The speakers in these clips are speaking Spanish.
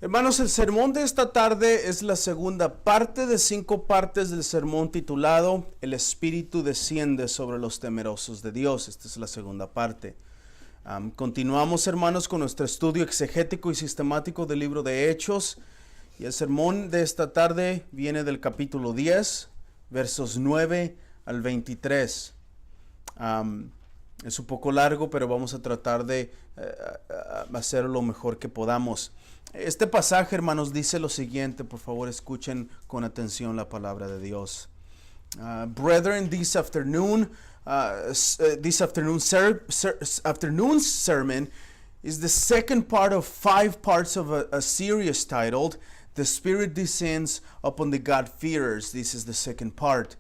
Hermanos, el sermón de esta tarde es la segunda parte de 5 partes del sermón titulado El Espíritu desciende sobre los temerosos de Dios. Esta es la segunda parte. Continuamos, hermanos, con nuestro estudio exegético y sistemático del libro de Hechos. Y el sermón de esta tarde viene del capítulo 10, versos 9 al 23. Es un poco largo, pero vamos a tratar de hacer lo mejor que podamos. Este pasaje, hermanos, dice lo siguiente. Por favor, escuchen con atención la palabra de Dios. Brethren, this afternoon's sermon is the second part of 5 parts of a series titled The Spirit Descends Upon the God-Fearers. This is the second part.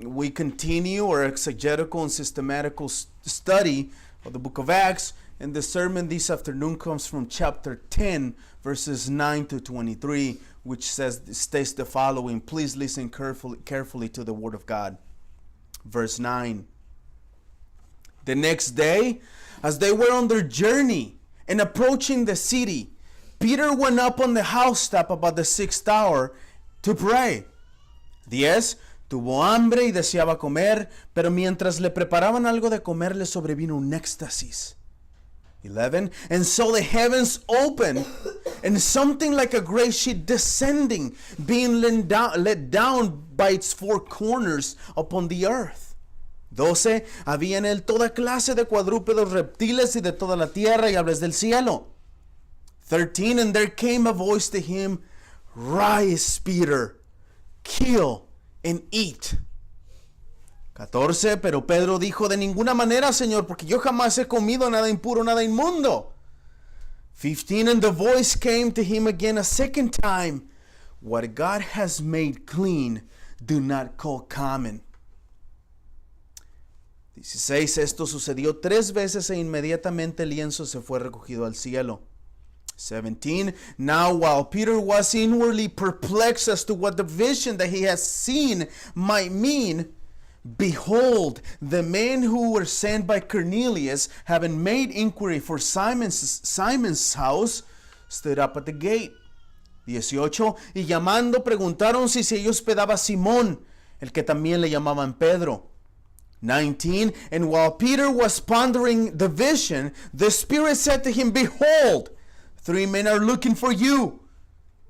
We continue our exegetical and systematical study of the book of Acts, and the sermon this afternoon comes from chapter 10, verses 9 to 23, which states the following. Please listen carefully to the word of God. Verse 9. The next day, as they were on their journey and approaching the city, Peter went up on the housetop about the 6th hour to pray. 10. Tuvo hambre y deseaba comer, pero mientras le preparaban algo de comer le sobrevino un éxtasis. 11. And so the heavens opened, and something like a great sheet descending, being let down by its 4 corners upon the earth. 12. Había en él toda clase de cuadrúpedos, reptiles y de toda la tierra y aves del cielo. 13. And there came a voice to him, Rise, Peter, kill and eat. 14. Pero Pedro dijo, de ninguna manera, Señor, porque yo jamás he comido nada impuro, nada inmundo. 15. And the voice came to him again a second time, What God has made clean, do not call common. 16. Esto sucedió 3 veces e inmediatamente el lienzo se fue recogido al cielo. 17. Now while Peter was inwardly perplexed as to what the vision that he had seen might mean, behold, the men who were sent by Cornelius, having made inquiry for Simon's house, stood up at the gate. 18. Y llamando preguntaron si se hospedaba Simón, el que también le llamaban Pedro. 19. And while Peter was pondering the vision, the Spirit said to him, Behold, 3 men are looking for you.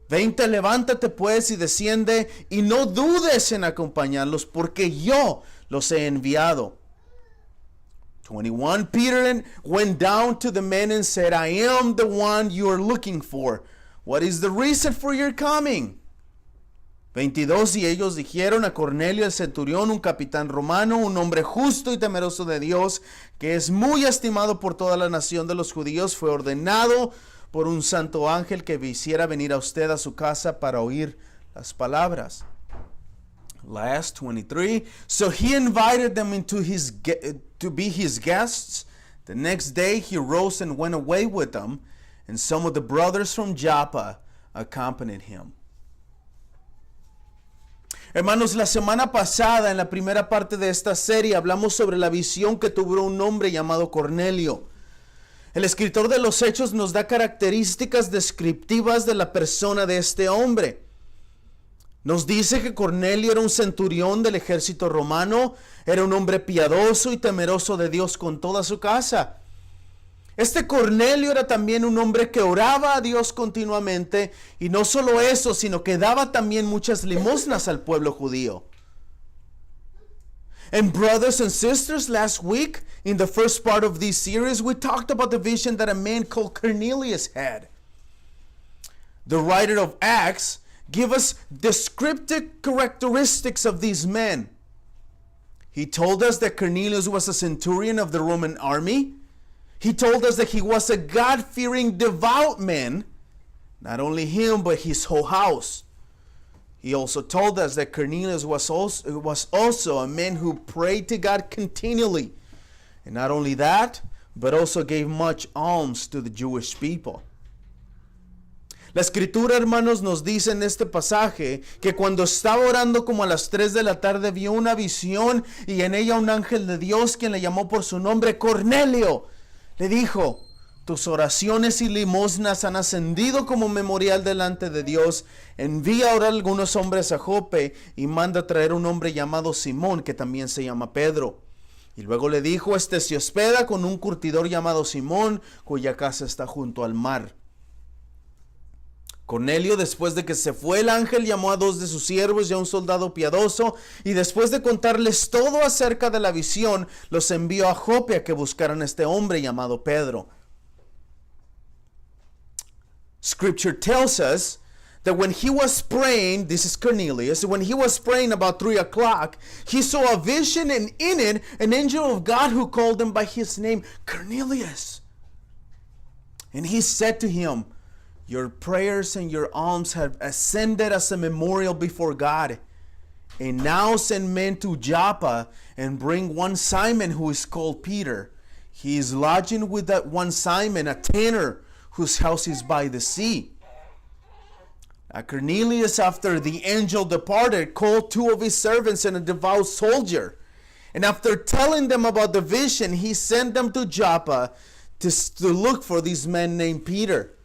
20. Levántate pues y desciende y no dudes en acompañarlos, porque yo los he enviado. 21. Peter went down to the men and said, I am the one you are looking for. What is the reason for your coming? 22. Y ellos dijeron a Cornelio el centurión, un capitán romano, un hombre justo y temeroso de Dios, que es muy estimado por toda la nación de los judíos, fue ordenado por un santo ángel que hiciera venir a usted a su casa para oír las palabras. Last 23. So he invited them to be his guests. The next day he rose and went away with them, and some of the brothers from Joppa accompanied him. Hermanos, la semana pasada, en la primera parte de esta serie, hablamos sobre la visión que tuvo un hombre llamado Cornelio. El escritor de los Hechos nos da características descriptivas de la persona de este hombre. Nos dice que Cornelio era un centurión del ejército romano, era un hombre piadoso y temeroso de Dios con toda su casa. Este Cornelio era también un hombre que oraba a Dios continuamente, y no solo eso, sino que daba también muchas limosnas al pueblo judío. And brothers and sisters, last week, in the first part of this series, we talked about the vision that a man called Cornelius had. The writer of Acts gives us descriptive characteristics of these men. He told us that Cornelius was a centurion of the Roman army. He told us that he was a God-fearing, devout man. Not only him, but his whole house. He also told us that Cornelius was also a man who prayed to God continually. And not only that, but also gave much alms to the Jewish people. La escritura, hermanos, nos dice en este pasaje que cuando estaba orando como a las 3 de la tarde vio una visión, y en ella un ángel de Dios, quien le llamó por su nombre, Cornelio, le dijo, tus oraciones y limosnas han ascendido como memorial delante de Dios. Envía ahora algunos hombres a Jope y manda traer un hombre llamado Simón, que también se llama Pedro. Y luego le dijo, este se hospeda con un curtidor llamado Simón, cuya casa está junto al mar. Cornelio, después de que se fue el ángel, llamó a 2 de sus siervos y a un soldado piadoso, y después de contarles todo acerca de la visión, los envió a Jope a que buscaran a este hombre llamado Pedro. Scripture tells us that when he was praying, this is Cornelius, when he was praying about 3 o'clock, he saw a vision, and in it, an angel of God who called him by his name, Cornelius. And he said to him, your prayers and your alms have ascended as a memorial before God. And now send men to Joppa and bring one Simon who is called Peter. He is lodging with that one Simon, a tanner, whose house is by the sea. Cornelius, after the angel departed, called 2 of his servants and a devout soldier. And after telling them about the vision, he sent them to Joppa to look for this man named Peter.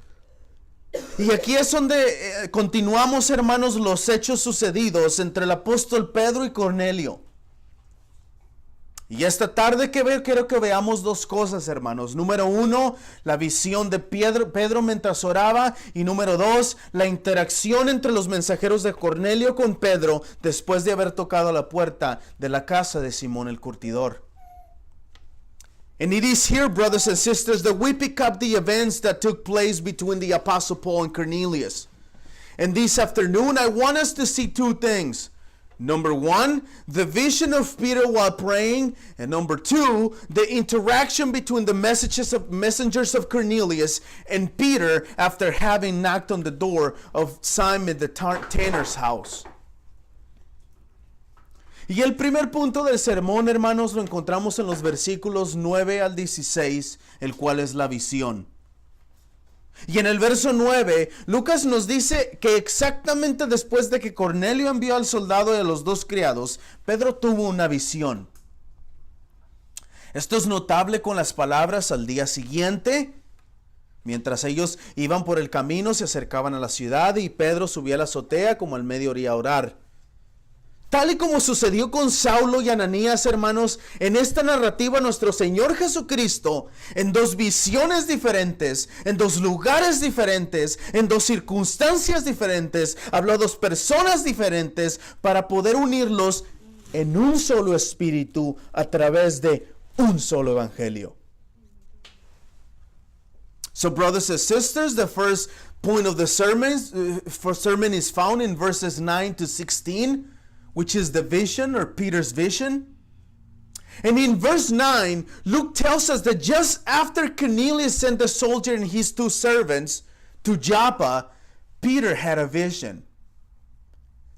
Y aquí es donde continuamos, hermanos, los hechos sucedidos entre el apóstol Pedro y Cornelio. Y esta tarde quiero que veamos 2 cosas, hermanos. Número 1, la visión de Pedro mientras oraba. Y número 2, la interacción entre los mensajeros de Cornelio con Pedro después de haber tocado la puerta de la casa de Simón el curtidor. And it is here, brothers and sisters, that we pick up the events that took place between the Apostle Paul and Cornelius. And this afternoon, I want us to see 2 things. Number 1, the vision of Peter while praying. And number 2, the interaction between the messengers of Cornelius and Peter after having knocked on the door of Simon the tanner's house. Y el primer punto del sermón, hermanos, lo encontramos en los versículos 9 al 16, el cual es la visión. Y en el verso 9, Lucas nos dice que exactamente después de que Cornelio envió al soldado y a los 2 criados, Pedro tuvo una visión. Esto es notable con las palabras al día siguiente. Mientras ellos iban por el camino, se acercaban a la ciudad y Pedro subía a la azotea como al mediodía a orar. Tal y como sucedió con Saulo y Ananías, hermanos, en esta narrativa nuestro Señor Jesucristo, en 2 visiones diferentes, en 2 lugares diferentes, en 2 circunstancias diferentes, habló a 2 personas diferentes para poder unirlos en un solo espíritu a través de un solo evangelio. So, brothers and sisters, the first point of the sermon is found in verses 9 to 16. Which is the vision, or Peter's vision. And in verse 9, Luke tells us that just after Cornelius sent the soldier and his 2 servants to Joppa, Peter had a vision.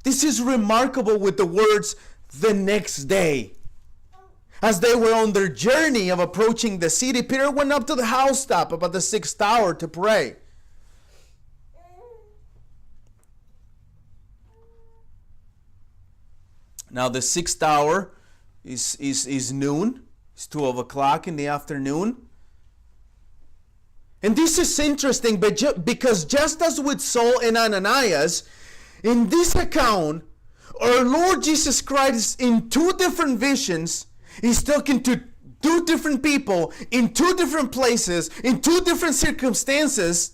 This is remarkable with the words, the next day. As they were on their journey of approaching the city, Peter went up to the housetop about the 6th hour to pray. Now the 6th hour is noon. It's 12 o'clock in the afternoon. And this is interesting because just as with Saul and Ananias, in this account, our Lord Jesus Christ in 2 different visions is talking to 2 different people in 2 different places, in 2 different circumstances,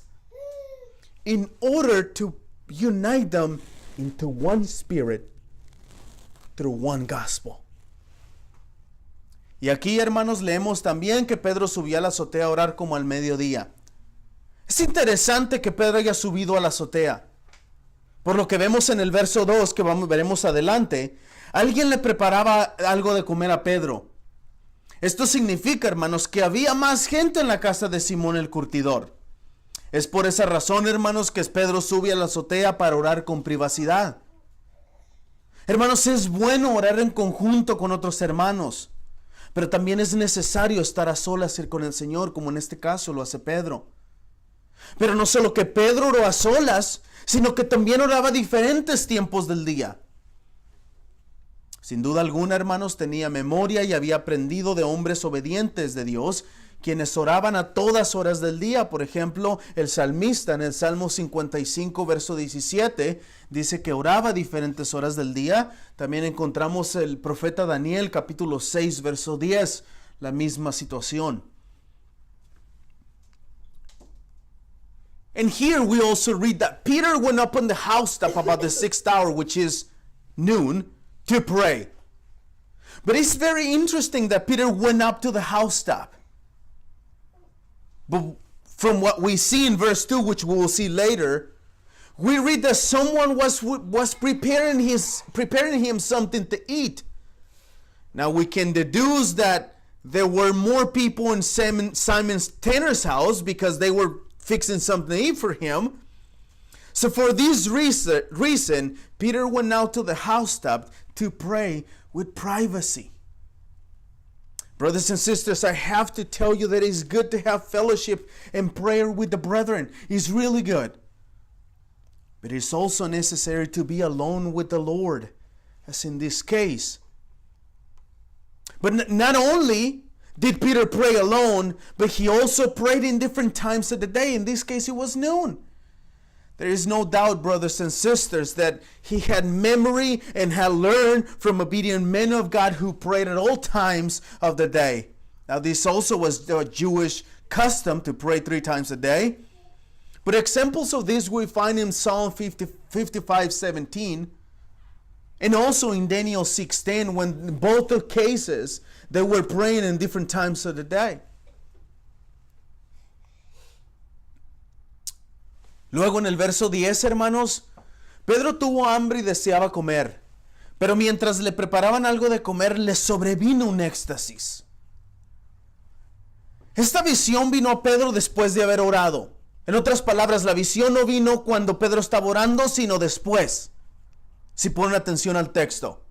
in order to unite them into one spirit through one gospel. Y aquí, hermanos, leemos también que Pedro subió a la azotea a orar como al mediodía. Es interesante que Pedro haya subido a la azotea. Por lo que vemos en el verso 2 que veremos adelante, alguien le preparaba algo de comer a Pedro. Esto significa, hermanos, que había más gente en la casa de Simón el curtidor. Es por esa razón, hermanos, que Pedro sube a la azotea para orar con privacidad. Hermanos, es bueno orar en conjunto con otros hermanos, pero también es necesario estar a solas con el Señor, como en este caso lo hace Pedro. Pero no solo que Pedro oró a solas, sino que también oraba diferentes tiempos del día. Sin duda alguna, hermanos, tenía memoria y había aprendido de hombres obedientes de Dios quienes oraban a todas horas del día. Por ejemplo, el salmista en el Salmo 55, verso 17, dice que oraba a diferentes horas del día. También encontramos el profeta Daniel, capítulo 6, verso 10, la misma situación. And here we also read that Peter went up on the housetop about the 6th hour, which is noon, to pray. But it's very interesting that Peter went up to the housetop. But from what we see in verse 2, which we will see later, we read that someone was preparing him something to eat. Now we can deduce that there were more people in Simon's tanner's house because they were fixing something to eat for him. So for this reason, Peter went out to the housetop to pray with privacy. Brothers and sisters, I have to tell you that it's good to have fellowship and prayer with the brethren. It's really good. But it's also necessary to be alone with the Lord, as in this case. But not only did Peter pray alone, but he also prayed in different times of the day. In this case, it was noon. There is no doubt, brothers and sisters, that he had memory and had learned from obedient men of God who prayed at all times of the day. Now, this also was a Jewish custom to pray 3 times a day. But examples of this we find in Psalm 55:17 and also in Daniel 6:10, when in both the cases they were praying in different times of the day. Luego en el verso 10, hermanos, Pedro tuvo hambre y deseaba comer, pero mientras le preparaban algo de comer, le sobrevino un éxtasis. Esta visión vino a Pedro después de haber orado. En otras palabras, la visión no vino cuando Pedro estaba orando, sino después, si ponen atención al texto.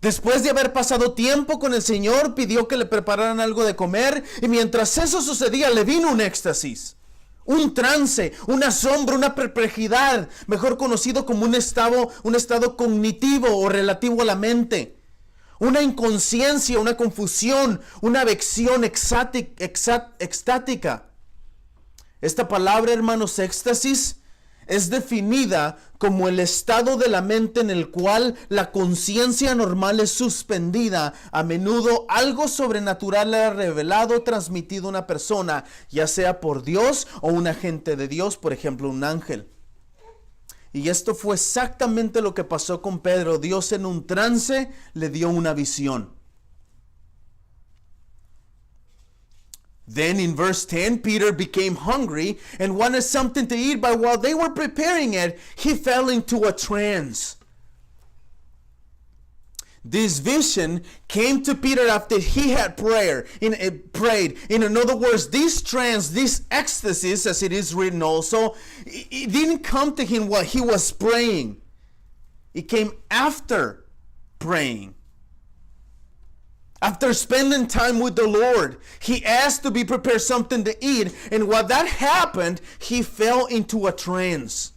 Después de haber pasado tiempo con el Señor, pidió que le prepararan algo de comer, y mientras eso sucedía, le vino un éxtasis, un trance, un asombro, una perplejidad, mejor conocido como un estado cognitivo o relativo a la mente, una inconsciencia, una confusión, una vección extática. Esta palabra, hermanos, éxtasis, es definida como el estado de la mente en el cual la conciencia normal es suspendida. A menudo algo sobrenatural era revelado o transmitido a una persona, ya sea por Dios o un agente de Dios, por ejemplo, un ángel. Y esto fue exactamente lo que pasó con Pedro. Dios en un trance le dio una visión. Then in verse 10, Peter became hungry and wanted something to eat, but while they were preparing it, he fell into a trance. This vision came to Peter after he had prayed. In other words, this trance, this ecstasy, as it is written also, it didn't come to him while he was praying. It came after praying. After spending time with the Lord, he asked to be prepared something to eat, and while that happened, he fell into a trance,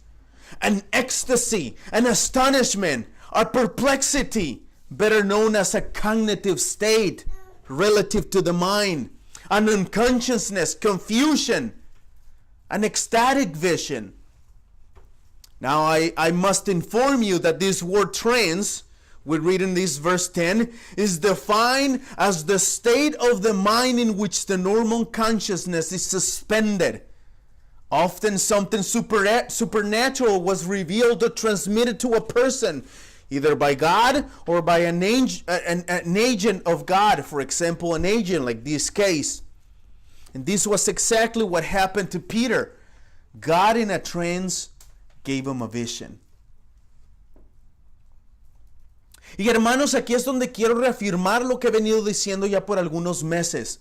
an ecstasy, an astonishment, a perplexity, better known as a cognitive state relative to the mind, an unconsciousness, confusion, an ecstatic vision. Now I must inform you that this word trance, we read in this verse 10, is defined as the state of the mind in which the normal consciousness is suspended. Often something supernatural was revealed or transmitted to a person, either by God or by an agent of God, for example, an agent like this case. And this was exactly what happened to Peter. God in a trance gave him a vision. Y hermanos, aquí es donde quiero reafirmar lo que he venido diciendo ya por algunos meses.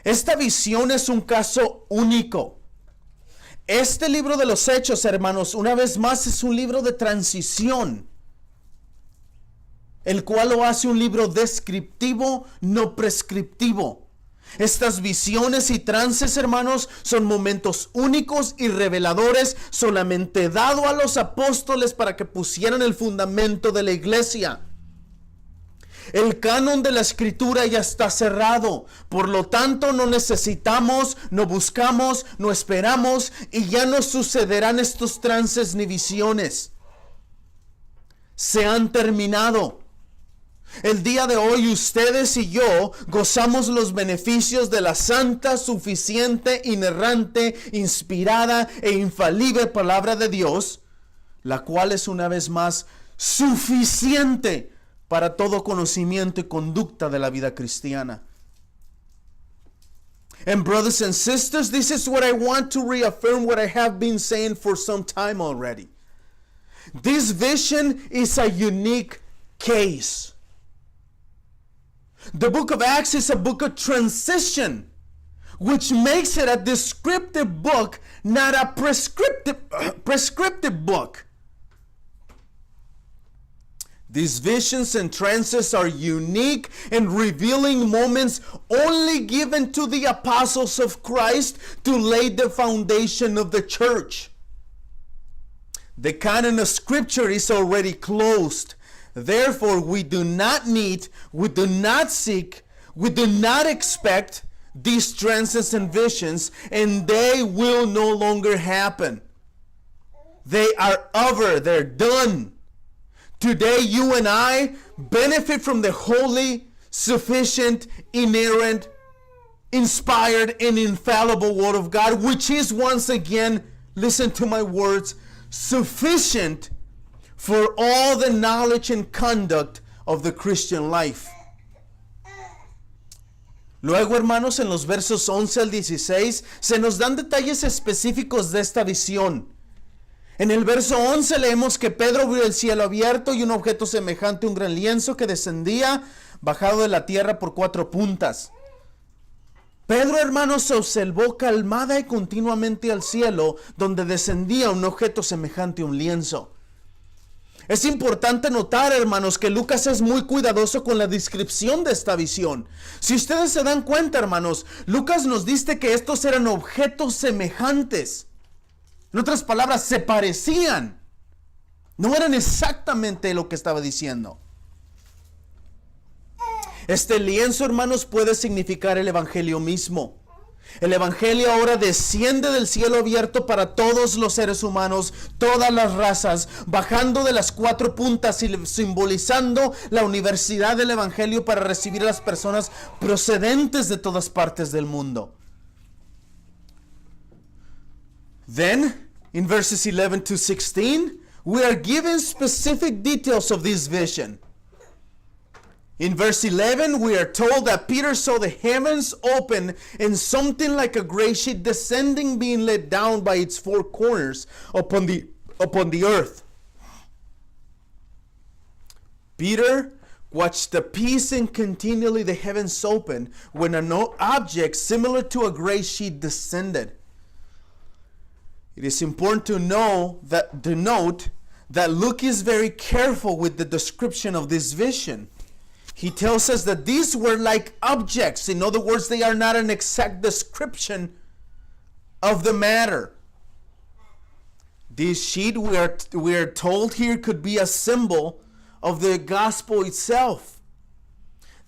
Esta visión es un caso único. Este libro de los Hechos, hermanos, una vez más es un libro de transición, el cual lo hace un libro descriptivo, no prescriptivo. Estas visiones y trances, hermanos, son momentos únicos y reveladores solamente dado a los apóstoles para que pusieran el fundamento de la iglesia. El canon de la escritura ya está cerrado. Por lo tanto, no necesitamos, no buscamos, no esperamos y ya no sucederán estos trances ni visiones. Se han terminado. El día de hoy ustedes y yo gozamos los beneficios de la santa, suficiente, inerrante, inspirada e infalible palabra de Dios, la cual es una vez más suficiente para todo conocimiento y conducta de la vida cristiana. And brothers and sisters, this is what I want to reaffirm what I have been saying for some time already. This vision is a unique case. The book of Acts is a book of transition, which makes it a descriptive book, not a prescriptive book. These visions and trances are unique and revealing moments only given to the apostles of Christ to lay the foundation of the church. The canon of Scripture is already closed. Therefore, we do not need, we do not seek, we do not expect these trances and visions, and they will no longer happen. They are over, they're done. Today, you and I benefit from the holy, sufficient, inerrant, inspired, and infallible Word of God, which is once again, listen to my words, sufficient for all the knowledge and conduct of the Christian life. Luego, hermanos, en los versos 11 al 16, se nos dan detalles específicos de esta visión. En el verso 11 leemos que Pedro vio el cielo abierto y un objeto semejante a un gran lienzo que descendía, bajado de la tierra por 4 puntas. Pedro, hermanos, se observó calmada y continuamente al cielo, donde descendía un objeto semejante a un lienzo. Es importante notar, hermanos, que Lucas es muy cuidadoso con la descripción de esta visión. Si ustedes se dan cuenta, hermanos, Lucas nos dice que estos eran objetos semejantes. En otras palabras, se parecían. No eran exactamente lo que estaba diciendo. Este lienzo, hermanos, puede significar el evangelio mismo. El evangelio ahora desciende del cielo abierto para todos los seres humanos, todas las razas, bajando de las 4 puntas y simbolizando la universidad del evangelio para recibir a las personas procedentes de todas partes del mundo. Then, in verses 11 to 16, we are given specific details of this vision. In verse 11, we are told that Peter saw the heavens open and something like a gray sheet descending, being let down by its 4 corners upon the earth. Peter watched the peace and continually the heavens open when an object similar to a gray sheet descended. It is important to note that Luke is very careful with the description of this vision. He tells us that these were like objects. In other words, they are not an exact description of the matter. This sheet, we are told here, could be a symbol of the gospel itself.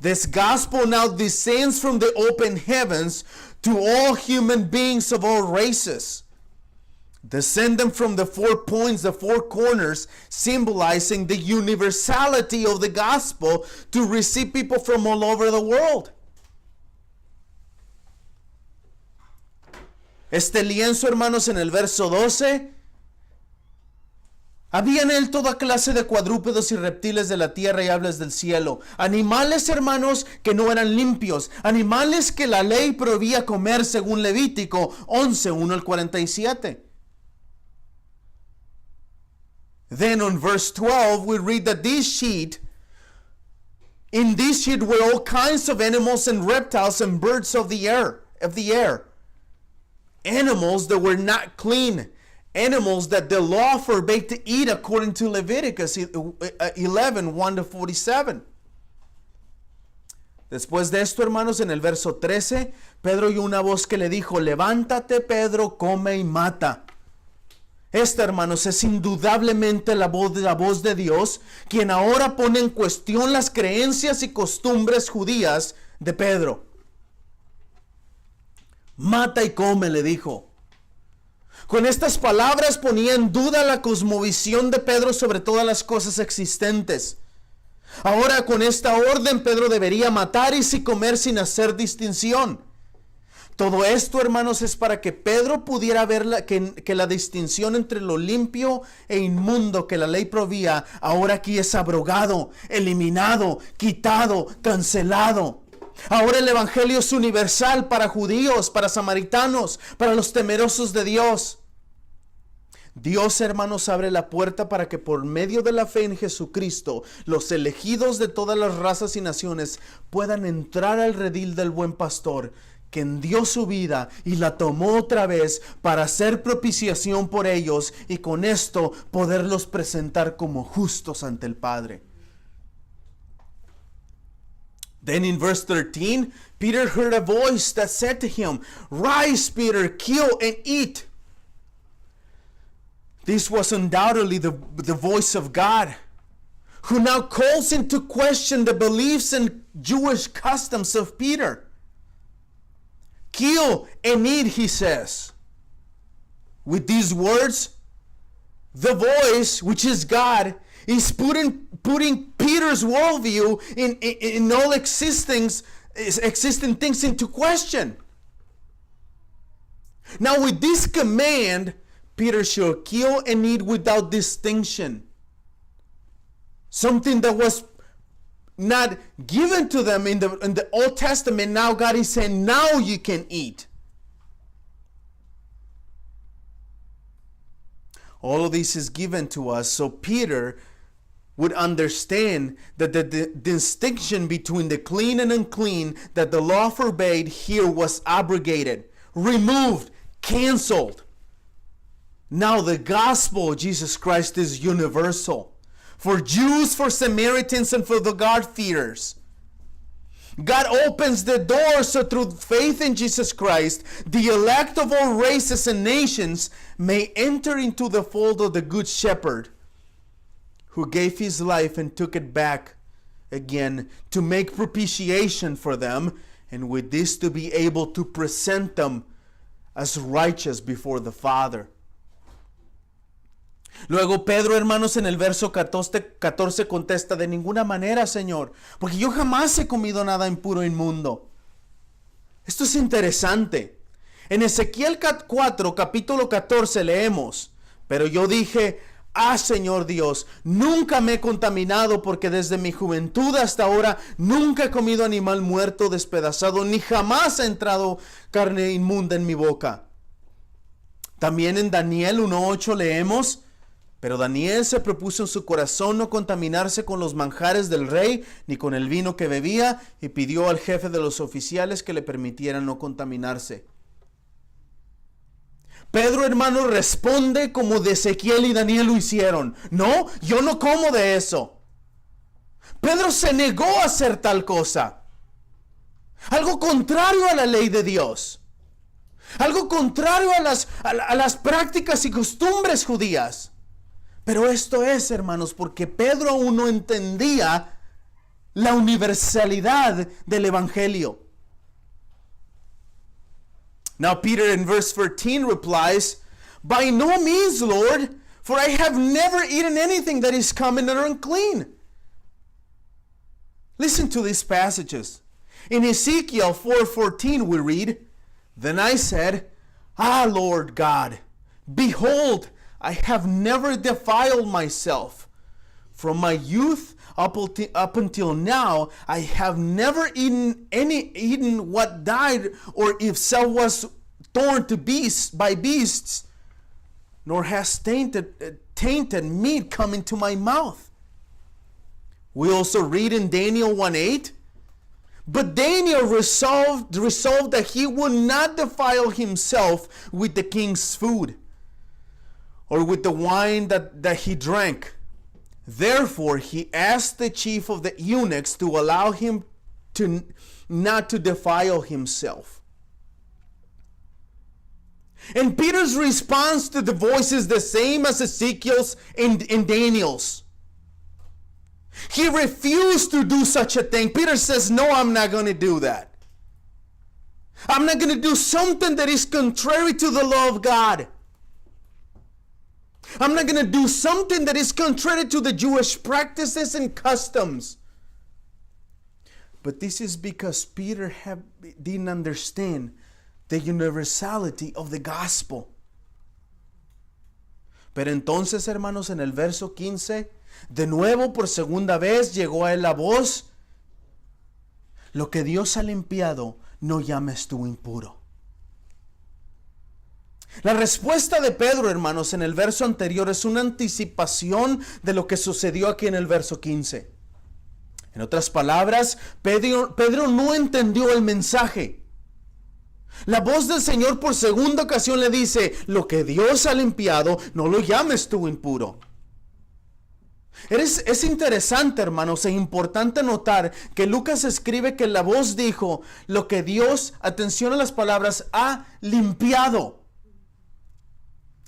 This gospel now descends from the open heavens to all human beings of all races. Descending from the 4 points, the 4 corners, symbolizing the universality of the gospel to receive people from all over the world. Este lienzo, hermanos, en el verso 12, había en él toda clase de cuadrúpedos y reptiles de la tierra y aves del cielo. Animales, hermanos, que no eran limpios. Animales que la ley prohibía comer según Levítico 11, 1 al 47. Then on verse 12, we read that in this sheet were all kinds of animals and reptiles and birds of the air. Animals that were not clean. Animals that the law forbade to eat according to Leviticus 11, 1 to 47. Después de esto, hermanos, en el verso 13, Pedro oyó una voz que le dijo, levántate, Pedro, come y mata. Esta, hermanos, es indudablemente la voz de Dios, quien ahora pone en cuestión las creencias y costumbres judías de Pedro. Mata y come, le dijo. Con estas palabras ponía en duda la cosmovisión de Pedro sobre todas las cosas existentes. Ahora con esta orden Pedro debería matar y comer sin hacer distinción. Todo esto, hermanos, es para que Pedro pudiera ver que la distinción entre lo limpio e inmundo que la ley prohibía, ahora aquí es abrogado, eliminado, quitado, cancelado. Ahora el evangelio es universal para judíos, para samaritanos, para los temerosos de Dios. Dios, hermanos, abre la puerta para que por medio de la fe en Jesucristo, los elegidos de todas las razas y naciones puedan entrar al redil del buen pastor, quien dio su vida y la tomó otra vez para hacer propiciación por ellos y con esto poderlos presentar como justos ante el Padre. Then in verse 13, Peter heard a voice that said to him, "Rise, Peter, kill and eat." This was undoubtedly the voice of God, who now calls into question the beliefs and Jewish customs of Peter. Kill and eat, he says. With these words, the voice, which is God, is putting Peter's worldview in all existing things into question. Now with this command, Peter shall kill and eat without distinction. Something that was not given to them in the Old Testament. Now God is saying, now you can eat. All of this is given to us so Peter would understand that the distinction between the clean and unclean that the law forbade here was abrogated, removed, canceled. Now the gospel of Jesus Christ is universal. For Jews, for Samaritans, and for the God-fearers. God opens the door so through faith in Jesus Christ, the elect of all races and nations may enter into the fold of the Good Shepherd, who gave his life and took it back again to make propitiation for them, and with this to be able to present them as righteous before the Father. Luego Pedro, hermanos, en el verso 14 contesta: de ninguna manera, Señor, porque yo jamás he comido nada impuro o inmundo. Esto es interesante. En Ezequiel 4, capítulo 14 leemos: pero yo dije, Señor Dios, nunca me he contaminado, porque desde mi juventud hasta ahora nunca he comido animal muerto, despedazado, ni jamás ha entrado carne inmunda en mi boca. También en Daniel 1:8 leemos: pero Daniel se propuso en su corazón no contaminarse con los manjares del rey, ni con el vino que bebía, y pidió al jefe de los oficiales que le permitieran no contaminarse. Pedro, hermano, responde como de Ezequiel y Daniel lo hicieron: no, yo no como de eso. Pedro se negó a hacer tal cosa. Algo contrario a la ley de Dios. Algo contrario a las prácticas y costumbres judías. Pero esto es, hermanos, porque Pedro aún no entendía la universalidad del evangelio. Now Peter in verse 13 replies, by no means, Lord, for I have never eaten anything that is common or unclean. Listen to these passages. In Ezekiel 4:14 we read, then I said, Lord God, behold, I have never defiled myself. From my youth up until now, I have never eaten what died, or if so was torn to by beasts, nor has tainted meat come into my mouth. We also read in Daniel 1:8, but Daniel resolved that he would not defile himself with the king's food, or with the wine that he drank. Therefore he asked the chief of the eunuchs to allow him not to defile himself. And Peter's response to the voice is the same as Ezekiel's and Daniel's. He refused to do such a thing. Peter says, no, I'm not going to do that. I'm not going to do something that is contrary to the law of God. I'm not going to do something that is contrary to the Jewish practices and customs. But this is because Peter didn't understand the universality of the gospel. Pero entonces, hermanos, en el verso 15, de nuevo por segunda vez llegó a él la voz: lo que Dios ha limpiado, no llames tú impuro. La respuesta de Pedro, hermanos, en el verso anterior es una anticipación de lo que sucedió aquí en el verso 15. En otras palabras, Pedro no entendió el mensaje. La voz del Señor por segunda ocasión le dice: lo que Dios ha limpiado, no lo llames tú impuro. Es interesante, hermanos, e importante notar que Lucas escribe que la voz dijo: lo que Dios, atención a las palabras, ha limpiado.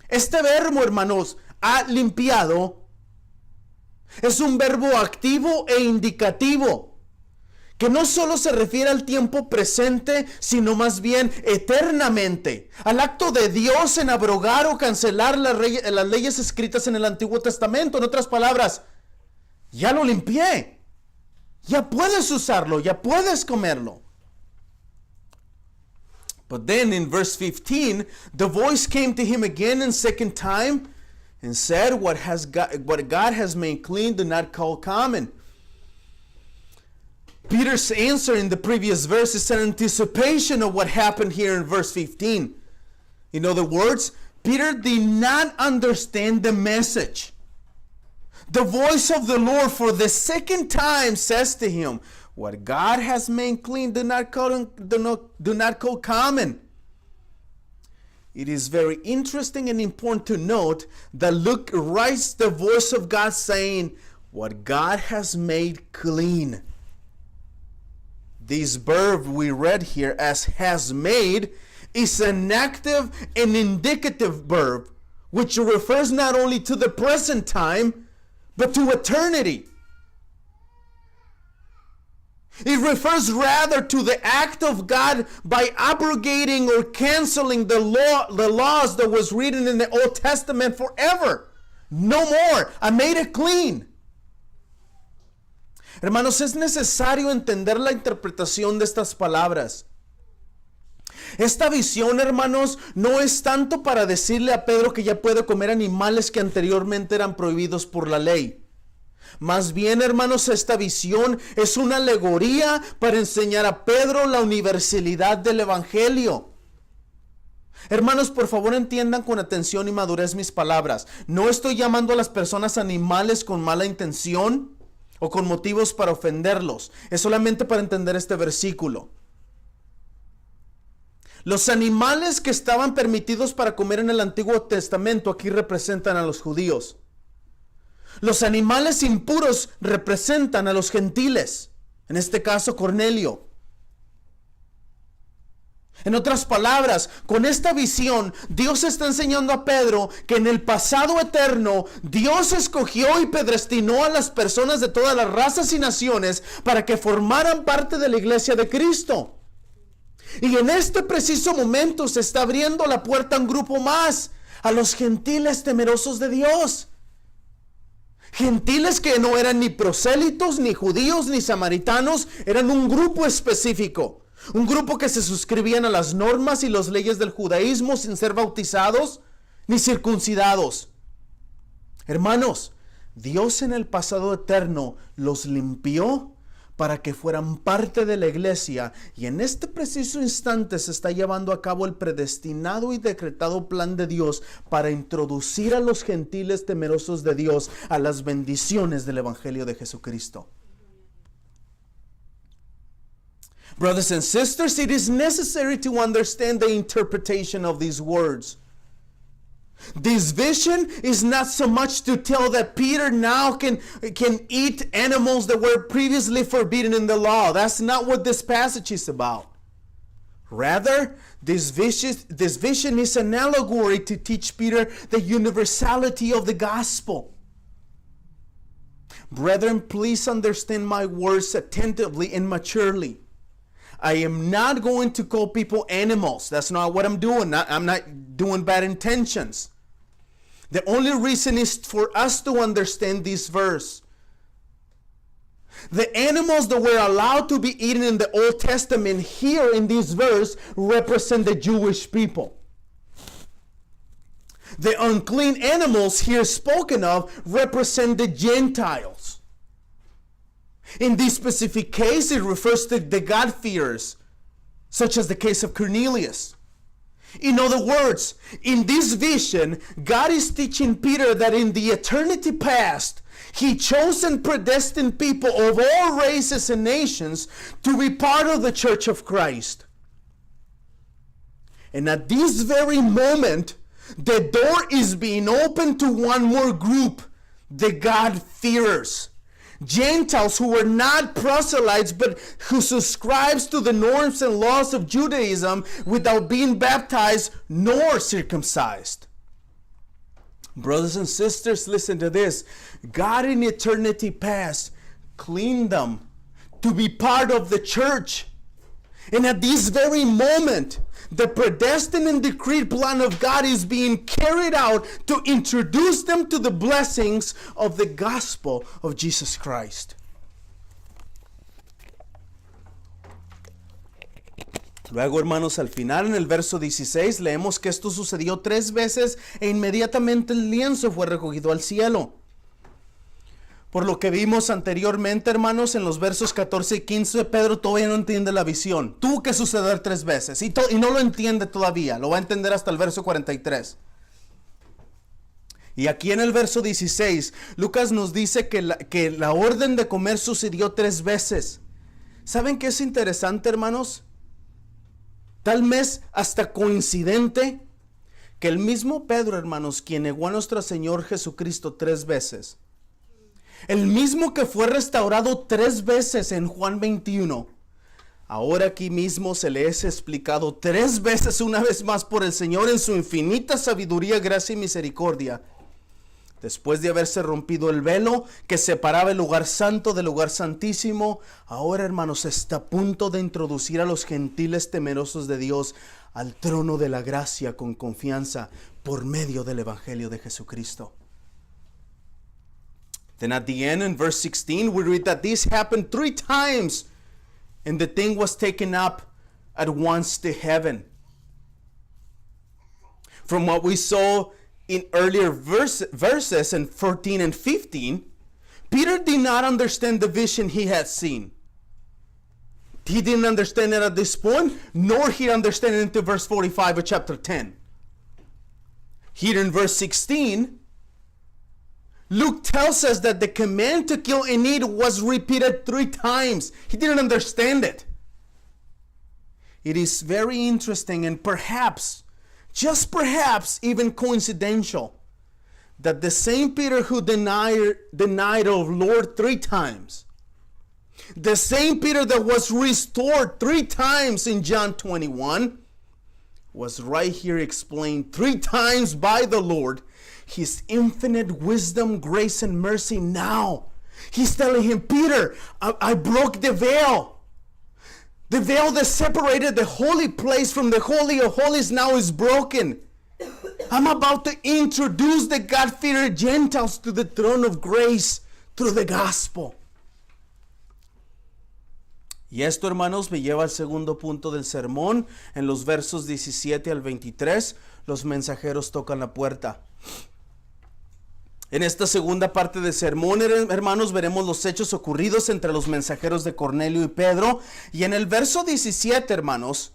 Este verbo, hermanos, ha limpiado, es un verbo activo e indicativo, que no solo se refiere al tiempo presente, sino más bien eternamente, al acto de Dios en abrogar o cancelar las leyes escritas en el Antiguo Testamento. En otras palabras, ya lo limpié, ya puedes usarlo, ya puedes comerlo. But then in verse 15, the voice came to him again a second time and said, what God has made clean, do not call common. Peter's answer in the previous verse is an anticipation of what happened here in verse 15. In other words, Peter did not understand the message. The voice of the Lord for the second time says to him, what God has made clean, do not call common. It is very interesting and important to note that Luke writes the voice of God saying, what God has made clean. This verb we read here as has made is an active and indicative verb, which refers not only to the present time, but to eternity. It refers rather to the act of God by abrogating or canceling the laws that was written in the Old Testament forever. No more. I made it clean. Hermanos, es necesario entender la interpretación de estas palabras. Esta visión, hermanos, no es tanto para decirle a Pedro que ya puede comer animales que anteriormente eran prohibidos por la ley. Más bien, hermanos, esta visión es una alegoría para enseñar a Pedro la universalidad del Evangelio. Hermanos, por favor entiendan con atención y madurez mis palabras. No estoy llamando a las personas animales con mala intención o con motivos para ofenderlos. Es solamente para entender este versículo. Los animales que estaban permitidos para comer en el Antiguo Testamento aquí representan a los judíos. Los animales impuros representan a los gentiles, en este caso Cornelio. En otras palabras, con esta visión, Dios está enseñando a Pedro que en el pasado eterno, Dios escogió y predestinó a las personas de todas las razas y naciones para que formaran parte de la iglesia de Cristo. Y en este preciso momento se está abriendo la puerta a un grupo más, a los gentiles temerosos de Dios. Gentiles que no eran ni prosélitos, ni judíos, ni samaritanos, eran un grupo específico. Un grupo que se suscribían a las normas y las leyes del judaísmo sin ser bautizados ni circuncidados. Hermanos, Dios en el pasado eterno los limpió para que fueran parte de la iglesia, y en este preciso instante se está llevando a cabo el predestinado y decretado plan de Dios para introducir a los gentiles temerosos de Dios a las bendiciones del Evangelio de Jesucristo. Brothers and sisters, it is necessary to understand the interpretation of these words. This vision is not so much to tell that Peter now can eat animals that were previously forbidden in the law. That's not what this passage is about. Rather, this vision is an allegory to teach Peter the universality of the gospel. Brethren, please understand my words attentively and maturely. I am not going to call people animals. That's not what I'm doing. I'm not doing bad intentions. The only reason is for us to understand this verse. The animals that were allowed to be eaten in the Old Testament here in this verse represent the Jewish people. The unclean animals here spoken of represent the Gentiles. In this specific case, it refers to the God-fearers, such as the case of Cornelius. In other words, in this vision, God is teaching Peter that in the eternity past, He chose and predestined people of all races and nations to be part of the church of Christ. And at this very moment, the door is being opened to one more group, the God-fearers. Gentiles who were not proselytes but who subscribes to the norms and laws of Judaism without being baptized nor circumcised. Brothers and sisters, listen to this. God in eternity past cleaned them to be part of the church. And at this very moment, the predestined and decreed plan of God is being carried out to introduce them to the blessings of the gospel of Jesus Christ. Luego, hermanos, al final en el verso 16 leemos que esto sucedió 3 veces e inmediatamente el lienzo fue recogido al cielo. Por lo que vimos anteriormente, hermanos, en los versos 14 y 15, Pedro todavía no entiende la visión. Tuvo que suceder 3 veces y no lo entiende todavía. Lo va a entender hasta el verso 43. Y aquí en el verso 16, Lucas nos dice que la orden de comer sucedió 3 veces. ¿Saben qué es interesante, hermanos? Tal vez hasta coincidente que el mismo Pedro, hermanos, quien negó a nuestro Señor Jesucristo 3 veces, el mismo que fue restaurado 3 veces en Juan 21, ahora aquí mismo se le es explicado 3 veces una vez más por el Señor en su infinita sabiduría, gracia y misericordia. Después de haberse rompido el velo que separaba el lugar santo del lugar santísimo, ahora, hermanos, está a punto de introducir a los gentiles temerosos de Dios al trono de la gracia con confianza por medio del Evangelio de Jesucristo. Then at the end, in verse 16, we read that this happened 3 times, and the thing was taken up at once to heaven. From what we saw in earlier verses in 14 and 15, Peter did not understand the vision he had seen. He didn't understand it at this point, nor he understood it into verse 45 of chapter 10. Here in verse 16, Luke tells us that the command to kill and eat was repeated 3 times. He didn't understand it. It is very interesting and perhaps, just perhaps, even coincidental that the same Peter who denied of Lord 3 times, the same Peter that was restored 3 times in John 21, was right here explained 3 times by the Lord, His infinite wisdom, grace, and mercy now. He's telling him, Peter, I broke the veil. The veil that separated the holy place from the Holy of Holies now is broken. I'm about to introduce the God-fearing Gentiles to the throne of grace through the gospel. Y esto, hermanos, me lleva al segundo punto del sermón. En los versos 17 al 23, los mensajeros tocan la puerta. En esta segunda parte del sermón, hermanos, veremos los hechos ocurridos entre los mensajeros de Cornelio y Pedro. Y en el verso 17, hermanos,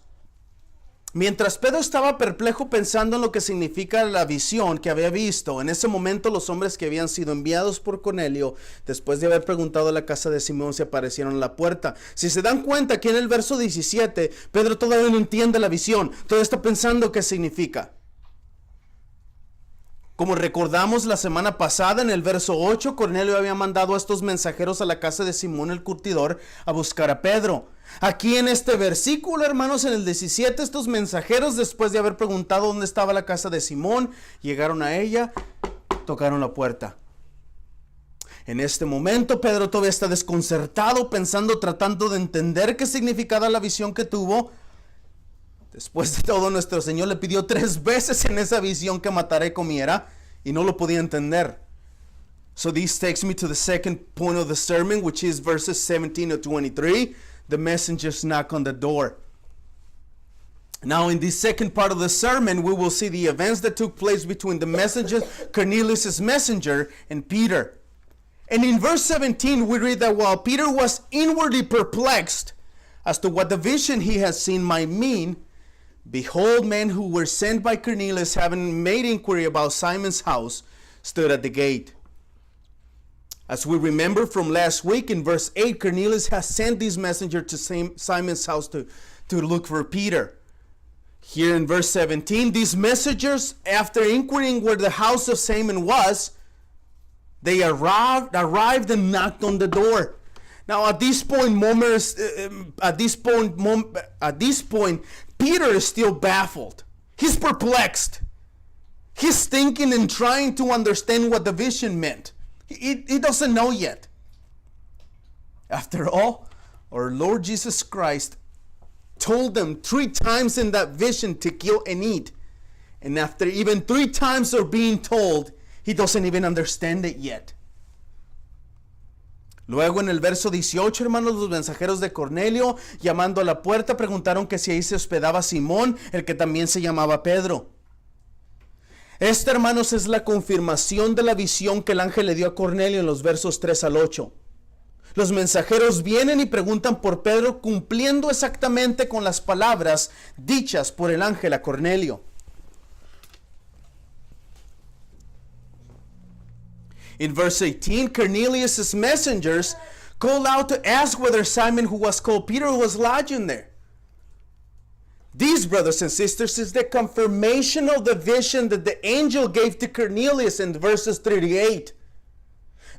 mientras Pedro estaba perplejo pensando en lo que significa la visión que había visto, en ese momento los hombres que habían sido enviados por Cornelio, después de haber preguntado a la casa de Simón, se aparecieron a la puerta. Si se dan cuenta, aquí en el verso 17, Pedro todavía no entiende la visión, todavía está pensando qué significa. Como recordamos la semana pasada en el verso 8, Cornelio había mandado a estos mensajeros a la casa de Simón el curtidor a buscar a Pedro. Aquí en este versículo, hermanos, en el 17, estos mensajeros, después de haber preguntado dónde estaba la casa de Simón, llegaron a ella, tocaron la puerta. En este momento Pedro todavía está desconcertado, pensando, tratando de entender qué significaba la visión que tuvo. Después de todo, nuestro Señor le pidió 3 veces en esa visión que matara y comiera, y no lo podía entender. So this takes me to the second point of the sermon, which is verses 17 to 23. The messengers knock on the door. Now in this second part of the sermon, we will see the events that took place between the messengers, Cornelius' messenger, and Peter. And in verse 17, we read that while Peter was inwardly perplexed as to what the vision he had seen might mean, behold, men who were sent by Cornelius, having made inquiry about Simon's house, stood at the gate. As we remember from last week, in verse 8, Cornelius has sent this messenger to Simon's house to look for Peter. Here in verse 17, these messengers, after inquiring where the house of Simon was, they arrived and knocked on the door. Now, at this point, Peter is still baffled. He's perplexed. He's thinking and trying to understand what the vision meant. He doesn't know yet. After all, our Lord Jesus Christ told them 3 times in that vision to kill and eat. And after even 3 times of being told, he doesn't even understand it yet. Luego en el verso 18, hermanos, los mensajeros de Cornelio, llamando a la puerta, preguntaron que si ahí se hospedaba Simón, el que también se llamaba Pedro. Esta, hermanos, es la confirmación de la visión que el ángel le dio a Cornelio en los versos 3 al 8. Los mensajeros vienen y preguntan por Pedro, cumpliendo exactamente con las palabras dichas por el ángel a Cornelio. In verse 18, Cornelius' messengers called out to ask whether Simon, who was called Peter, was lodging there. These, brothers and sisters, is the confirmation of the vision that the angel gave to Cornelius in verses 38.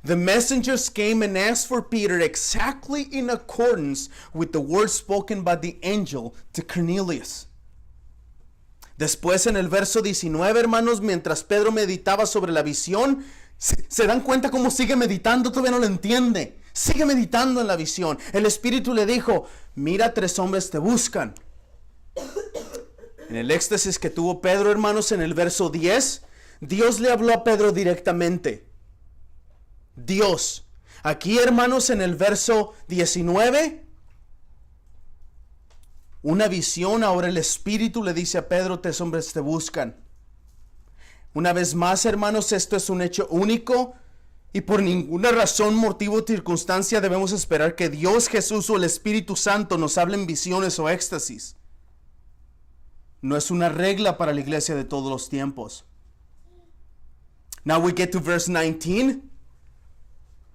The messengers came and asked for Peter exactly in accordance with the words spoken by the angel to Cornelius. Después en el verso 19, hermanos, mientras Pedro meditaba sobre la visión, se dan cuenta cómo sigue meditando, todavía no lo entiende. Sigue meditando en la visión. El Espíritu le dijo, mira, 3 hombres te buscan. En el éxtasis que tuvo Pedro, hermanos, en el verso 10, Dios le habló a Pedro directamente. Dios. Aquí, hermanos, en el verso 19, una visión. Ahora el Espíritu le dice a Pedro, 3 hombres te buscan. Una vez más, hermanos, esto es un hecho único y por ninguna razón, motivo o circunstancia debemos esperar que Dios, Jesús o el Espíritu Santo nos hablen visiones o éxtasis. No es una regla para la iglesia de todos los tiempos. Now we get to verse 19.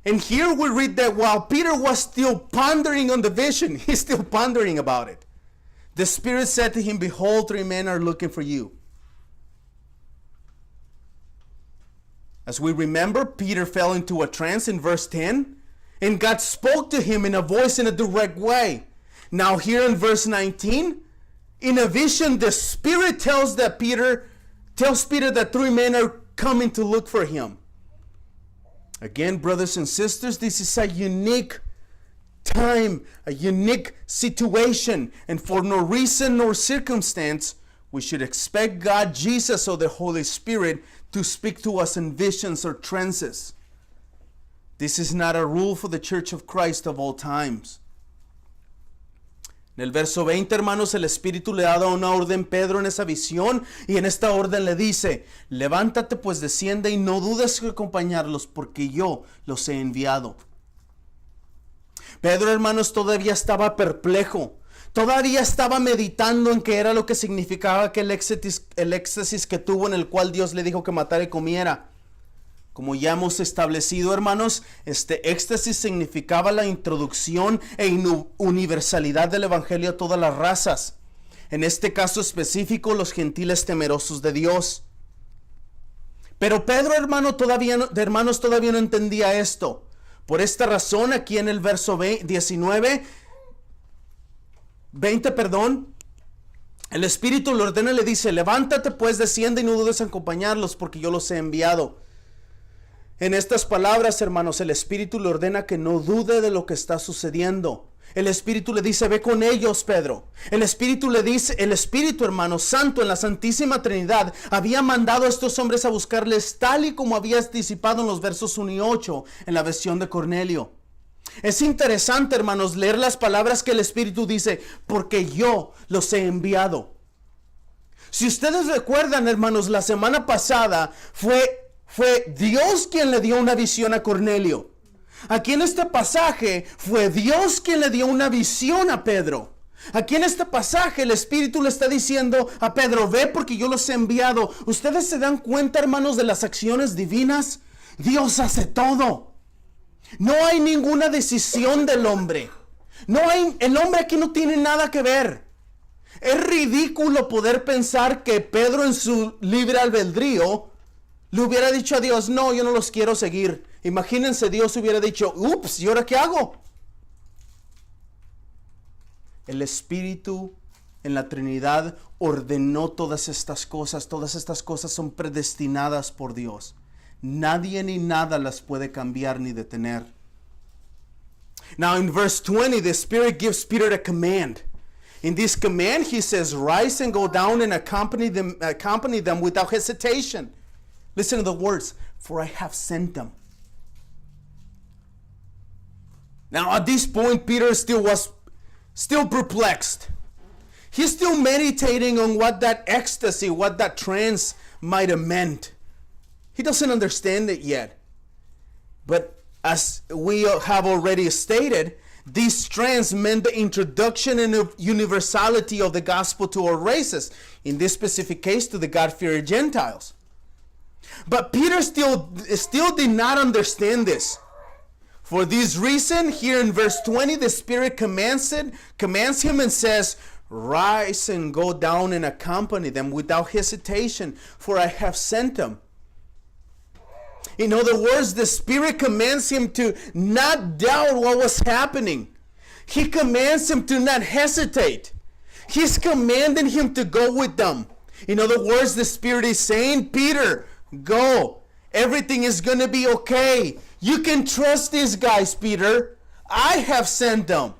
And here we read that while Peter was still pondering on the vision, he's still pondering about it. The Spirit said to him, behold, 3 men are looking for you. As we remember, Peter fell into a trance in verse 10, and God spoke to him in a voice in a direct way. Now here in verse 19, in a vision, the Spirit tells Peter that 3 men are coming to look for him. Again, brothers and sisters, this is a unique time, a unique situation, and for no reason nor circumstance, we should expect God, Jesus, or the Holy Spirit to speak to us in visions or trances. This is not a rule for the Church of Christ of all times. En el verso 20, hermanos, el Espíritu le da una orden a Pedro en esa visión, y en esta orden le dice, levántate pues desciende y no dudes en acompañarlos, porque yo los he enviado. Pedro, hermanos, todavía estaba perplejo. Todavía estaba meditando en qué era lo que significaba aquel éxtasis que tuvo, en el cual Dios le dijo que matara y comiera. Como ya hemos establecido, hermanos, este éxtasis significaba la introducción e universalidad del evangelio a todas las razas. En este caso específico, los gentiles temerosos de Dios. Pero Pedro, hermanos, todavía no entendía esto. Por esta razón, aquí en el verso 20, el Espíritu le ordena y le dice: levántate pues, desciende y no dudes en acompañarlos, porque yo los he enviado. En estas palabras, hermanos, el Espíritu le ordena que no dude de lo que está sucediendo. El Espíritu le dice: ve con ellos, Pedro. El Espíritu le dice, el Espíritu, hermano santo, en la Santísima Trinidad, había mandado a estos hombres a buscarles tal y como había anticipado en los versos 1 y 8, en la versión de Cornelio. Es interesante, hermanos, leer las palabras que el Espíritu dice: porque yo los he enviado. Si ustedes recuerdan, hermanos, la semana pasada fue Dios quien le dio una visión a Cornelio. Aquí en este pasaje fue Dios quien le dio una visión a Pedro. Aquí en este pasaje el Espíritu le está diciendo a Pedro: ve porque yo los he enviado. ¿Ustedes se dan cuenta, hermanos, de las acciones divinas? Dios hace todo. No hay ninguna decisión del hombre. El hombre aquí no tiene nada que ver. Es ridículo poder pensar que Pedro, en su libre albedrío, le hubiera dicho a Dios: no, yo no los quiero seguir. Imagínense, Dios hubiera dicho: ups, ¿y ahora qué hago? El Espíritu en la Trinidad ordenó todas estas cosas. Todas estas cosas son predestinadas por Dios. Nadie ni nada las puede cambiar ni detener. Now in verse 20, the Spirit gives Peter a command. In this command, he says, rise and go down and accompany them without hesitation. Listen to the words: for I have sent them. Now at this point, Peter was still perplexed. He's still meditating on what that ecstasy, what that trance might have meant. He doesn't understand it yet. But as we have already stated, this trance meant the introduction and universality of the gospel to all races. In this specific case, to the God-fearing Gentiles. But Peter still did not understand this. For this reason, here in verse 20, the Spirit commands him and says, rise and go down and accompany them without hesitation, for I have sent them. In other words, the Spirit commands him to not doubt what was happening. He commands him to not hesitate. He's commanding him to go with them. In other words, the Spirit is saying: Peter, go. Everything is going to be okay. You can trust these guys, Peter. I have sent them.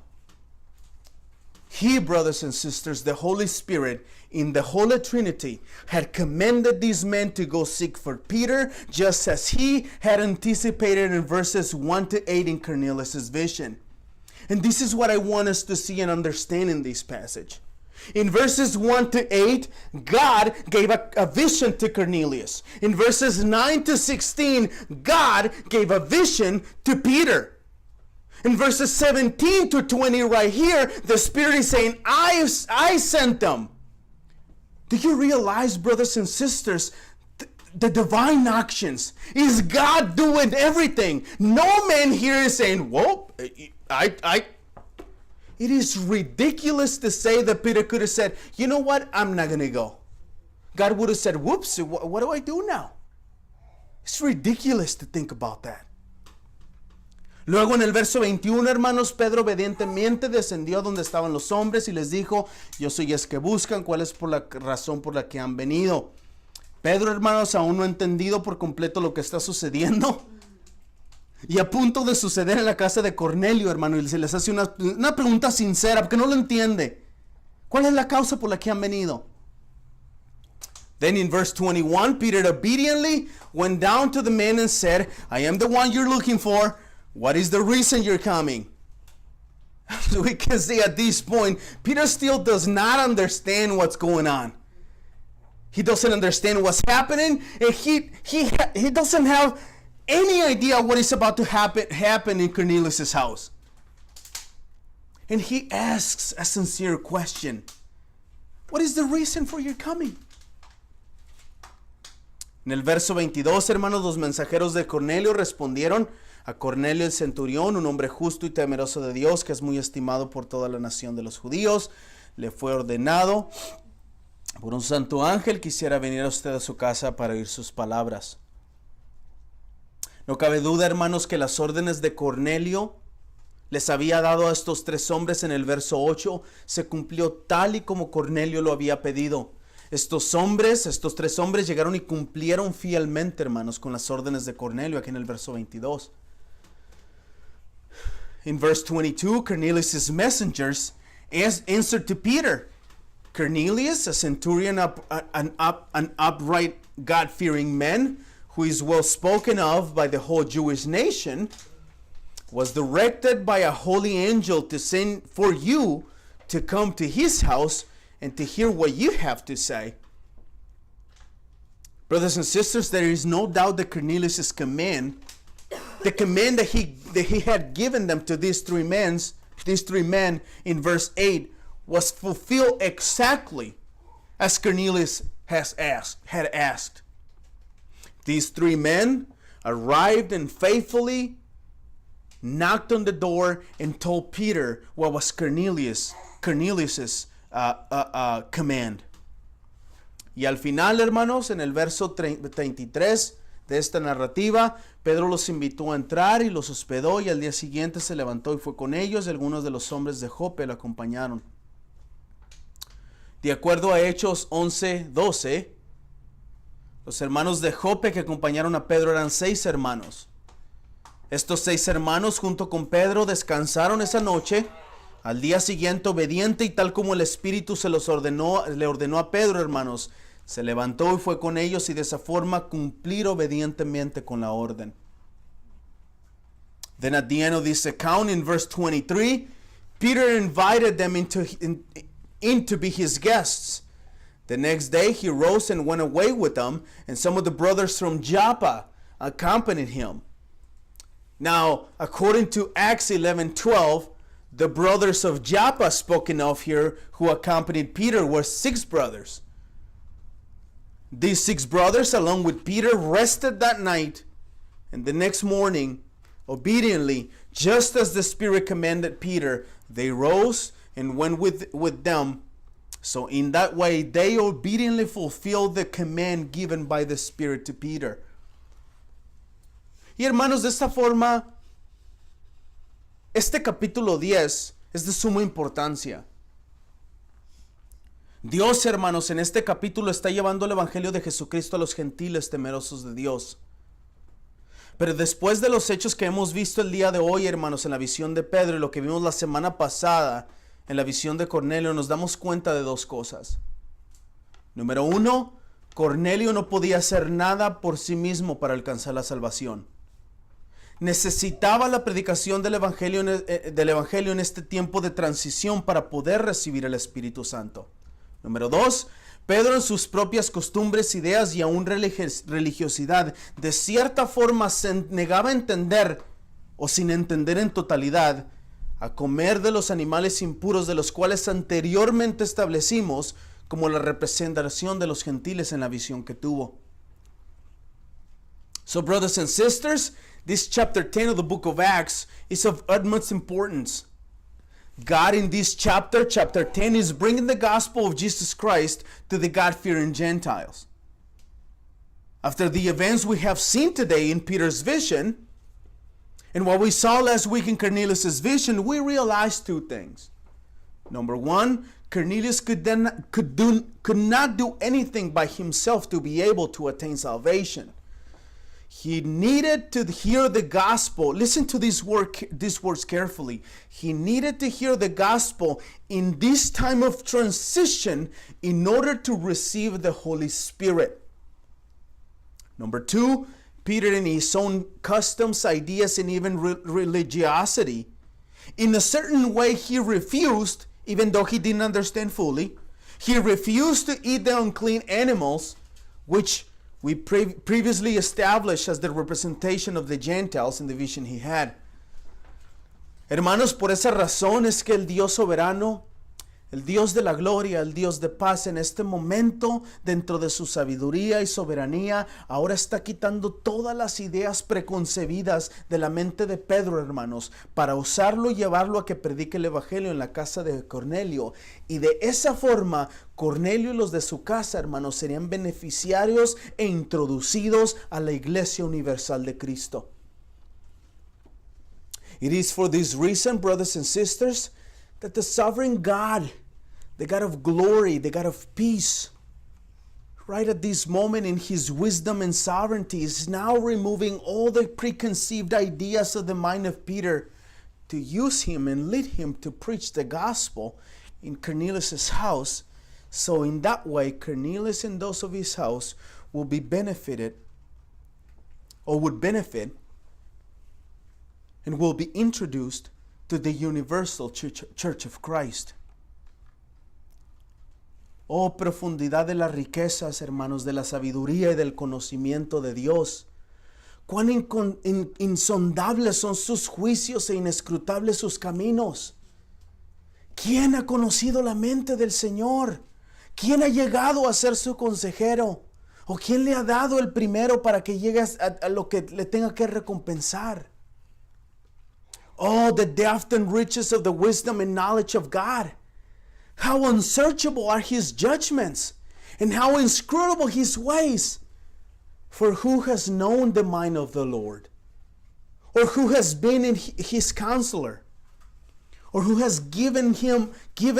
He, brothers and sisters, the Holy Spirit in the Holy Trinity, had commanded these men to go seek for Peter, just as he had anticipated in verses 1 to 8 in Cornelius' vision. And this is what I want us to see and understand in this passage. In verses 1 to 8, God gave a vision to Cornelius. In verses 9 to 16, God gave a vision to Peter. In verses 17 to 20 right here, the Spirit is saying, I sent them. Do you realize, brothers and sisters, the divine actions? Is God doing everything? No man here is saying, whoa, It is ridiculous to say that Peter could have said, you know what, I'm not going to go. God would have said, whoops, what do I do now? It's ridiculous to think about that. Luego en el verso 21, hermanos, Pedro obedientemente descendió donde estaban los hombres y les dijo, yo soy el que buscan, ¿cuál es por la razón por la que han venido? Pedro, hermanos, aún no ha entendido por completo lo que está sucediendo. Y a punto de suceder en la casa de Cornelio, hermano, y se les hace una pregunta sincera, porque no lo entiende. ¿Cuál es la causa por la que han venido? Then in verse 21, Peter obediently went down to the men and said, I am the one you're looking for. What is the reason you're coming? So we can see at this point, Peter still does not understand what's going on. He doesn't understand what's happening, and he doesn't have any idea what is about to happen in Cornelius' house. And he asks a sincere question. What is the reason for your coming? En el verso 22, hermanos, los mensajeros de Cornelio respondieron a Cornelio el centurión, un hombre justo y temeroso de Dios, que es muy estimado por toda la nación de los judíos. Le fue ordenado por un santo ángel quisiera venir a usted a su casa para oír sus palabras. No cabe duda, hermanos, que las órdenes de Cornelio les había dado a estos tres hombres en el verso 8, se cumplió tal y como Cornelio lo había pedido. Estos tres hombres llegaron y cumplieron fielmente, hermanos, con las órdenes de Cornelio, aquí en el verso 22. In verse 22, Cornelius' messengers answered to Peter. Cornelius, a centurion, an upright, God-fearing man, who is well spoken of by the whole Jewish nation, was directed by a holy angel to send for you to come to his house and to hear what you have to say. Brothers and sisters, there is no doubt that Cornelius' command, the command that he had given them to these three men in verse 8, was fulfilled exactly as Cornelius had asked. These three men arrived and faithfully knocked on the door and told Peter what was Cornelius's command. Y al final, hermanos, en el verso 33 de esta narrativa, Pedro los invitó a entrar y los hospedó, y al día siguiente se levantó y fue con ellos, y algunos de los hombres de Jope lo acompañaron. De acuerdo a Hechos 11:12, los hermanos de Jope que acompañaron a Pedro eran 6 hermanos. Estos 6 hermanos junto con Pedro descansaron esa noche. Al día siguiente, obediente y tal como el Espíritu le ordenó a Pedro, hermanos, se levantó y fue con ellos, y de esa forma cumplir obedientemente con la orden. Then at the end of this account, in verse 23, Peter invited them in to be his guests. The next day he rose and went away with them, and some of the brothers from Joppa accompanied him. Now, according to Acts 11:12, the brothers of Joppa spoken of here who accompanied Peter were 6 brothers. These 6 brothers, along with Peter, rested that night, and the next morning, obediently, just as the Spirit commanded Peter, they rose and went with them. So in that way, they obediently fulfilled the command given by the Spirit to Peter. Y hermanos, de esta forma, este capítulo 10 es de suma importancia. Dios, hermanos, en este capítulo está llevando el Evangelio de Jesucristo a los gentiles temerosos de Dios. Pero después de los hechos que hemos visto el día de hoy, hermanos, en la visión de Pedro y lo que vimos la semana pasada en la visión de Cornelio, nos damos cuenta de 2 cosas. Número 1, Cornelio no podía hacer nada por sí mismo para alcanzar la salvación. Necesitaba la predicación del Evangelio en este tiempo de transición para poder recibir el Espíritu Santo. Número 2, Pedro, en sus propias costumbres, ideas y aún religiosidad, de cierta forma se negaba a entender, o sin entender en totalidad, a comer de los animales impuros de los cuales anteriormente establecimos como la representación de los gentiles en la visión que tuvo. So, brothers and sisters, this chapter 10 of the book of Acts, is of utmost importance. God in this chapter 10, is bringing the gospel of Jesus Christ to the God-fearing Gentiles. After the events we have seen today in Peter's vision, and what we saw last week in Cornelius' vision, we realized 2 things. Number 1, Cornelius could not do anything by himself to be able to attain salvation. He needed to hear the gospel. Listen to these words carefully. He needed to hear the gospel in this time of transition in order to receive the Holy Spirit. Number 2, Peter, in his own customs, ideas, and even religiosity, in a certain way he refused, even though he didn't understand fully, he refused to eat the unclean animals, which we previously established as the representation of the Gentiles in the vision he had. Hermanos, por esa razón es que el Dios soberano, el Dios de la gloria, el Dios de paz, en este momento, dentro de su sabiduría y soberanía, ahora está quitando todas las ideas preconcebidas de la mente de Pedro, hermanos, para usarlo y llevarlo a que predique el Evangelio en la casa de Cornelio. Y de esa forma, Cornelio y los de su casa, hermanos, serían beneficiarios e introducidos a la Iglesia Universal de Cristo. It is for this reason, brothers and sisters, that the sovereign God, the God of glory, the God of peace, right at this moment in his wisdom and sovereignty, is now removing all the preconceived ideas of the mind of Peter to use him and lead him to preach the gospel in Cornelius' house. So in that way, Cornelius and those of his house will be benefited, or would benefit, and will be introduced to the universal church of Christ. Oh, profundidad de las riquezas, hermanos, de la sabiduría y del conocimiento de Dios. Cuán insondables son sus juicios e inescrutables sus caminos. ¿Quién ha conocido la mente del Señor? ¿Quién ha llegado a ser su consejero? ¿O quién le ha dado el primero para que llegue a lo que le tenga que recompensar? Oh, the depth and riches of the wisdom and knowledge of God. How unsearchable are his judgments, and how inscrutable his ways. For who has known the mind of the Lord? Or who has been in his counselor? Or who has given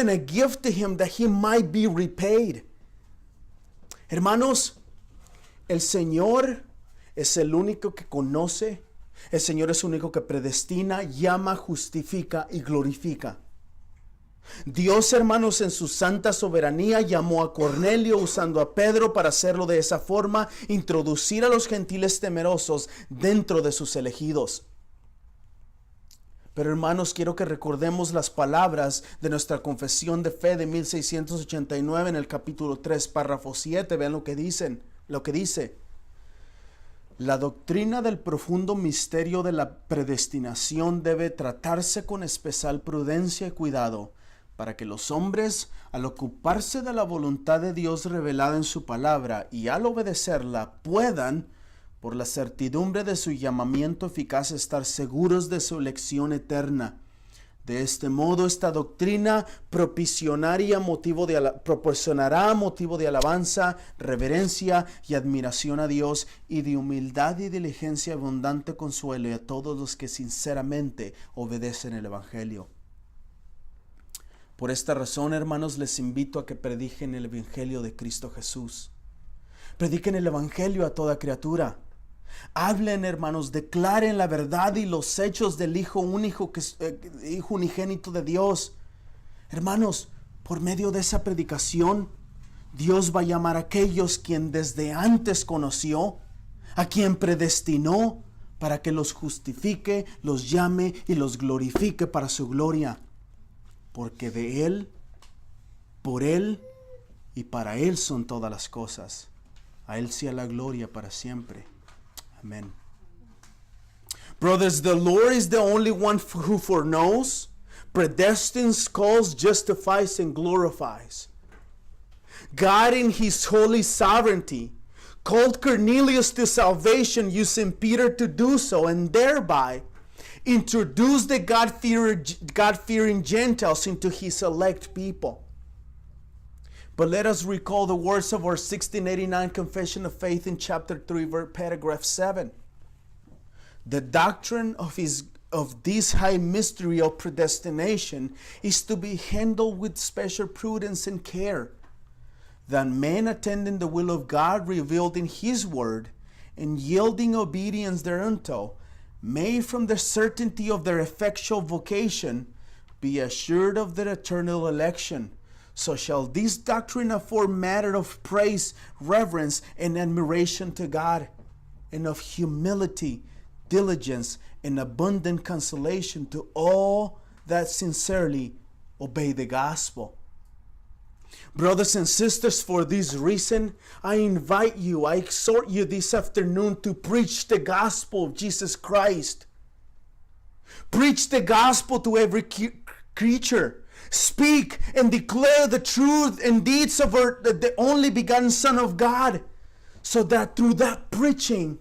a gift to him that he might be repaid? Hermanos, el Señor es el único que conoce. El Señor es el único que predestina, llama, justifica y glorifica. Dios, hermanos, en su santa soberanía llamó a Cornelio usando a Pedro para hacerlo de esa forma, introducir a los gentiles temerosos dentro de sus elegidos. Pero hermanos, quiero que recordemos las palabras de nuestra confesión de fe de 1689 en el capítulo 3, párrafo 7. Vean lo que dice. La doctrina del profundo misterio de la predestinación debe tratarse con especial prudencia y cuidado, para que los hombres, al ocuparse de la voluntad de Dios revelada en su palabra y al obedecerla, puedan, por la certidumbre de su llamamiento eficaz, estar seguros de su elección eterna. De este modo, esta doctrina proporcionará motivo de alabanza, reverencia y admiración a Dios, y de humildad y diligencia abundante consuelo a todos los que sinceramente obedecen el Evangelio. Por esta razón, hermanos, les invito a que prediquen el Evangelio de Cristo Jesús. Prediquen el Evangelio a toda criatura. Hablen, hermanos, declaren la verdad y los hechos del Hijo unigénito de Dios. Hermanos, por medio de esa predicación, Dios va a llamar a aquellos quien desde antes conoció, a quien predestinó, para que los justifique, los llame y los glorifique para su gloria. Porque de Él, por Él y para Él son todas las cosas. A Él sea la gloria para siempre. Amen. Brothers, the Lord is the only one who foreknows, predestines, calls, justifies, and glorifies. God in his holy sovereignty called Cornelius to salvation using Peter to do so, and thereby introduced the God-fearing Gentiles into his elect people. But let us recall the words of our 1689 Confession of Faith in chapter 3, paragraph 7. The doctrine of this high mystery of predestination is to be handled with special prudence and care, that men attending the will of God revealed in His Word and yielding obedience thereunto may, from the certainty of their effectual vocation, be assured of their eternal election. So shall this doctrine afford matter of praise, reverence, and admiration to God, and of humility, diligence, and abundant consolation to all that sincerely obey the gospel. Brothers and sisters, for this reason, I exhort you this afternoon to preach the gospel of Jesus Christ. Preach the gospel to every creature. Speak and declare the truth and deeds of the only begotten Son of God, so that through that preaching,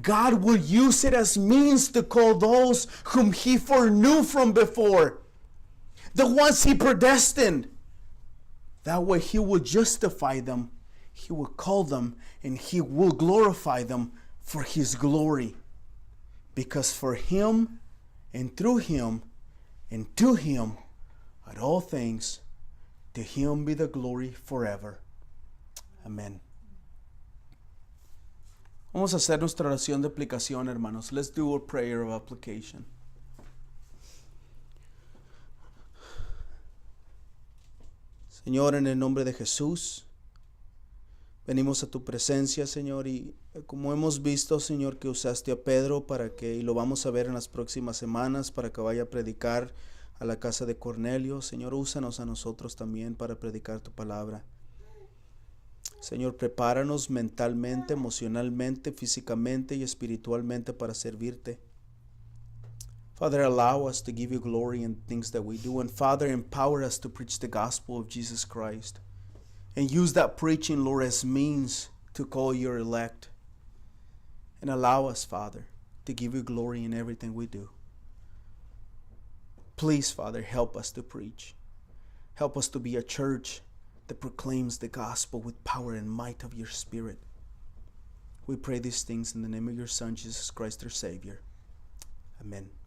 God will use it as means to call those whom He foreknew from before, the ones He predestined. That way He will justify them, He will call them, and He will glorify them for His glory. Because for Him and through him, and to him are all things. To him be the glory forever. Amén. Vamos a hacer nuestra oración de aplicación, hermanos. Let's do a prayer of application. Señor, en el nombre de Jesús, venimos a tu presencia, Señor, y como hemos visto, Señor, que usaste a Pedro y lo vamos a ver en las próximas semanas, para que vaya a predicar a la casa de Cornelio. Señor, úsanos a nosotros también para predicar tu palabra. Señor, prepáranos mentalmente, emocionalmente, físicamente y espiritualmente para servirte. Father, allow us to give you glory in things that we do. And Father, empower us to preach the gospel of Jesus Christ. And use that preaching, Lord, as means to call your elect. And allow us, Father, to give you glory in everything we do. Please, Father, help us to preach. Help us to be a church that proclaims the gospel with power and might of your Spirit. We pray these things in the name of your Son, Jesus Christ, our Savior. Amen.